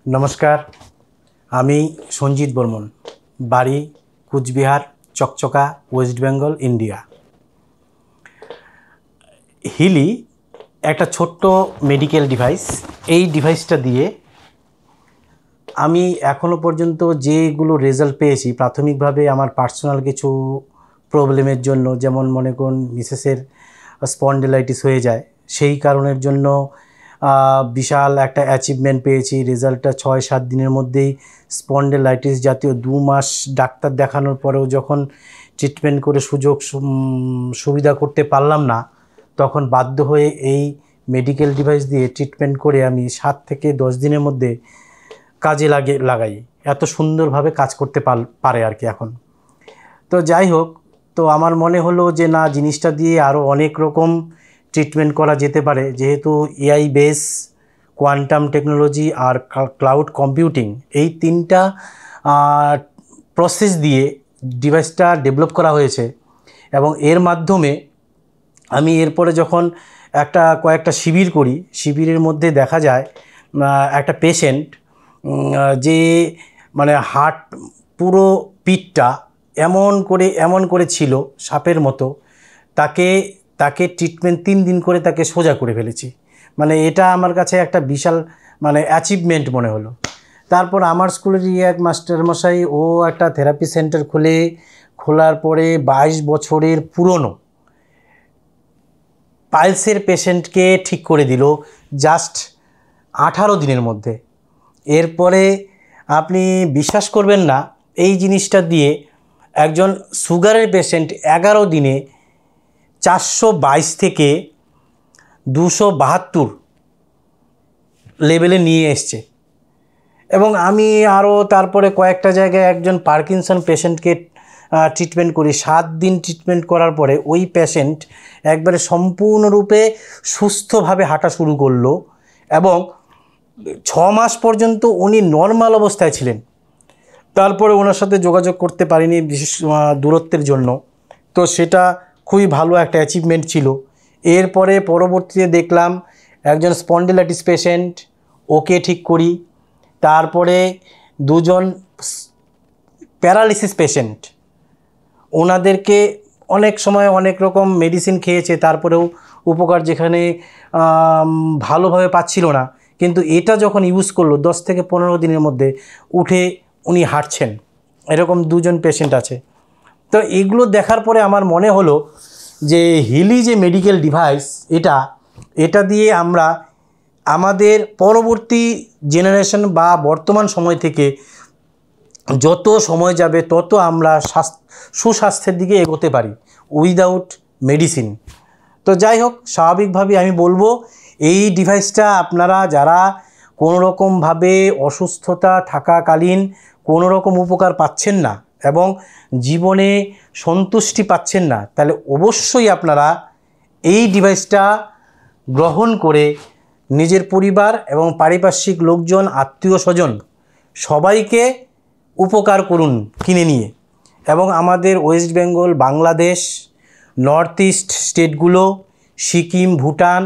नमस्कार आमी सञ्जित बर्मन बाड़ी कुचबिहार चकचका वेस्ट बेंगल इंडिया। हिली एक छोट्ट मेडिकल डिवाइस। এই ডিভাইসটা দিয়ে আমি এখনো পর্যন্ত যেগুলো রেজাল্ট পেয়েছি প্রাথমিকভাবে আমার পার্সোনাল কিছু প্রবলেমের জন্য, যেমন মনে করুন মিসেসের স্পন্ডিলাইটিস হয়ে যায়, সেই কারণের জন্য বিশাল একটা অ্যাচিভমেন্ট পেয়েছি। রেজাল্টটা ৬-৭ দিনের মধ্যেই স্পন্ডিলাইটিস জাতীয় ২ মাস ডাক্তার দেখানোর পরেও যখন ট্রিটমেন্ট করে সুবিধা করতে পারলাম না, তখন বাধ্য হয়ে এই মেডিকেল ডিভাইস দিয়ে ট্রিটমেন্ট করে আমি ৭ থেকে ১০ দিনের মধ্যে কাজে লাগাই। এত সুন্দরভাবে কাজ করতে পারে আর কি এখন। তো যাই হোক, তো আমার মনে হলো যে না, জিনিসটা দিয়ে আরও অনেক রকম ট্রিটমেন্ট করা যেতে পারে, যেহেতু এআই বেস, কোয়ান্টাম টেকনোলজি আর ক্লাউড কম্পিউটিং এই ৩টা প্রসেস দিয়ে ডিভাইসটা ডেভেলপ করা হয়েছে। এবং এর মাধ্যমে আমি এরপরে যখন কয়েকটা শিবির করি, শিবিরের মধ্যে দেখা যায় একটা পেশেন্ট যে মানে হার্ট পুরো পিঠটা এমন করে ছিল সাপের মতো, তাকে ট্রিটমেন্ট ৩ দিন করে তাকে সোজা করে ফেলেছি। মানে এটা আমার কাছে একটা বিশাল অ্যাচিভমেন্ট মনে হলো। তারপর আমার স্কুলেরই এক মাস্টারমশাই, ও একটা থেরাপি সেন্টার খোলার পরে ২২ বছরের পুরনো পাইলসের পেশেন্টকে ঠিক করে দিল জাস্ট ১৮ দিনের মধ্যে। এরপরে আপনি বিশ্বাস করবেন না, এই জিনিসটা দিয়ে একজন সুগারের পেশেন্ট ১১ দিনে ৪২২ থেকে ২৭২ লেভেলে নিয়ে এসছে। এবং আমি আরও তারপরে কয়েকটা জায়গায় একজন পার্কিনসন পেশেন্টকে ট্রিটমেন্ট করি। ৭ দিন ট্রিটমেন্ট করার পরে ওই পেশেন্ট একবারে সম্পূর্ণরূপে সুস্থভাবে হাঁটা শুরু করলো এবং ৬ মাস পর্যন্ত উনি নর্মাল অবস্থায় ছিলেন। তারপরে ওনার সাথে যোগাযোগ করতে পারিনি বিশেষ দূরত্বের জন্য। তো সেটা খুবই ভালো একটা অ্যাচিভমেন্ট ছিল। এরপরে পরবর্তীতে দেখলাম একজন স্পন্ডিলাইটিস পেশেন্ট, ওকে ঠিক করি। তারপরে ২জন প্যারালিসিস পেশেন্ট, ওনাদেরকে অনেক সময় অনেক রকম মেডিসিন খেয়েছে, তারপরেও উপকার যেখানে ভালোভাবে পাচ্ছিল না, কিন্তু এটা যখন ইউজ করলো ১০ থেকে ১৫ দিনের মধ্যে উঠে উনি হাঁটছেন। এরকম ২জন পেশেন্ট আছে। তো এগুলো দেখার পরে আমার মনে হলো যে হিলি যে মেডিকেল ডিভাইস, এটা দিয়ে আমরা আমাদের পরবর্তী জেনারেশন বা বর্তমান সময় থেকে যত সময় যাবে তত আমরা সুস্বাস্থ্যের দিকে এগোতে পারি উইদাউট মেডিসিন। তো যাই হোক, স্বাভাবিকভাবে আমি বলবো এই ডিভাইসটা আপনারা যারা কোনো রকমভাবে অসুস্থতা থাকাকালীন কোনো রকম উপকার পাচ্ছেন না এবং জীবনে সন্তুষ্টি পাচ্ছেন না, তাহলে অবশ্যই আপনারা এই ডিভাইসটা গ্রহণ করে নিজের পরিবার এবং পারিপার্শ্বিক লোকজন, আত্মীয় স্বজন সবাইকে উপকার করুন কিনে নিয়ে। এবং আমাদের West Bengal, Bangladesh, North East স্টেটগুলো, সিকিম, ভুটান,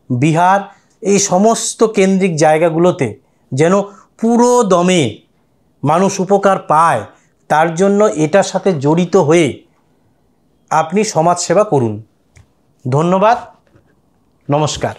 বিহার, এই সমস্ত কেন্দ্রিক জায়গাগুলোতে যেন পুরো দমে মানুষ উপকার পায়, তার জন্য এটার সাথে জড়িত হয়ে আপনি সমাজসেবা করুন। ধন্যবাদ, নমস্কার।